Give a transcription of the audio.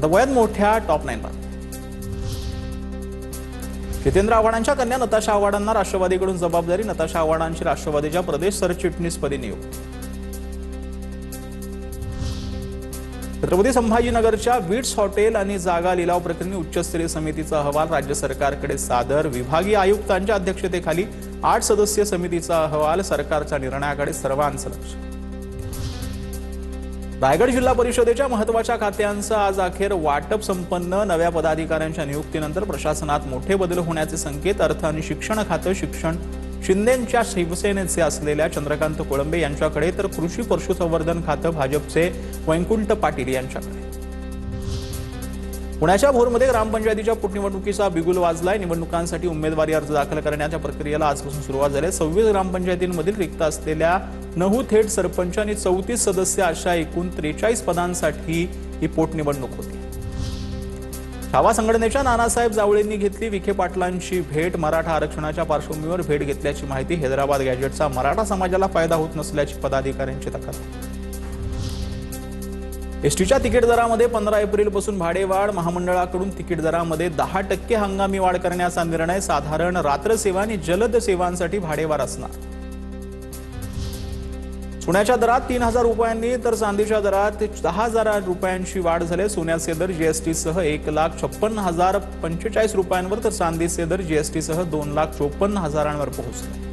आता वयात मोठ्या टॉप 9 बातम्या। जितेंद्र आव्हाडांच्या कन्या नताशा आव्हाडांना राष्ट्रवादीकडून जबाबदारी। नताशा आव्हाडांची राष्ट्रवादीच्या प्रदेश सरचिटणीसपदी नियुक्ती। छत्रपती संभाजीनगरच्या विट्स हॉटेल आणि जागा लिलाव प्रकरणी उच्चस्तरीय समितीचा अहवाल राज्य सरकारकडे सादर। विभागीय आयुक्तांच्या अध्यक्षतेखाली 8 सदस्यीय समितीचा अहवाल। सरकारच्या निर्णयाकडे सर्वांचं लक्ष। रायगड जिल्हा परिषदेच्या महत्त्वाच्या खात्यांचं आज अखेर वाटप संपन्न। नव्या पदाधिकाऱ्यांच्या नियुक्तीनंतर प्रशासनात मोठे बदल होण्याचे संकेत। अर्थ आणि शिक्षण खातं शिंदेंच्या शिवसेनेचे असलेल्या चंद्रकांत कोळंबे यांच्याकडे, तर कृषी पशुसंवर्धन खातं भाजपचे वैकुंठ पाटील यांच्याकडे। पुण्याच्या भोरमध्ये ग्रामपंचायतीच्या पोटनिवडणुकीचा बिगुल वाजलाय। निवडणुकांसाठी उमेदवारी अर्ज दाखल करण्याच्या प्रक्रियेला आजपासून सुरुवात झाली। 26 ग्रामपंचायतींमधील रिक्त असलेल्या 9 थेट सरपंच आणि 34 सदस्य अशा एकूण 43 पदांसाठी ही पोटनिवडणूक होती। छावा संघटनेच्या नानासाहेब जावळेंनी घेतली विखे पाटलांची भेट। मराठा आरक्षणाच्या पार्श्वभूमीवर भेट घेतल्याची माहिती। हैदराबाद गॅजेटचा मराठा समाजाला फायदा होत नसल्याची पदाधिकाऱ्यांची तक्रार। एसटीच्या तिकीट दरामध्ये 15 एप्रिलपासून भाडेवाढ। महामंडळाकडून तिकीट दरामध्ये 10% हंगामी वाढ करण्याचा निर्णय। साधारण रात्र सेवा आणि जलद सेवांसाठी भाडेवाढ असणार। सोन्याच्या दरात 3000 रुपयांनी, तर चांदीच्या दरात 10,000 रुपयांची वाढ झाली। सोन्याचे दर जीएसटीसह 1,56,045 रुपयांवर, तर चांदीचे दर जीएसटीसह 2,54,000 पोहोचले।